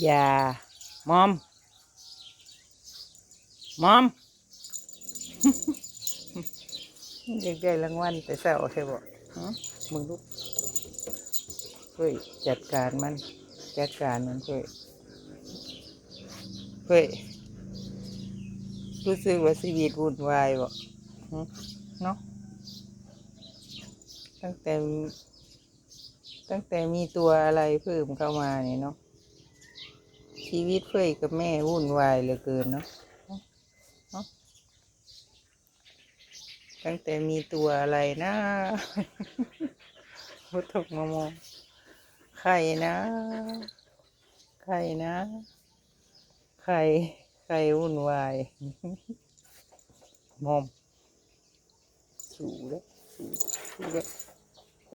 อย่ามอมมอมอยากได้รางวัลแต่เศร้าใช่บ่มึงลูกเฮ้ยจัดการมันจัดการมันเฮ้ยเฮ้ยรู้สึกว่าชีวิตวุ่นวายบ่เนาะตั้งแต่ตั้งแต่มีตัวอะไรเพิ่มเข้ามาเนี่ยเนาะชีวิตเฟ้ยกับแม่วุ่นวายเหลือเกินเนาะเนาะตั้งแต่มีตัวอะไรนะพุทธกมามองใครนะใครนะใครใครวุ่นวายมอมสู้แล้วสู้แล้ว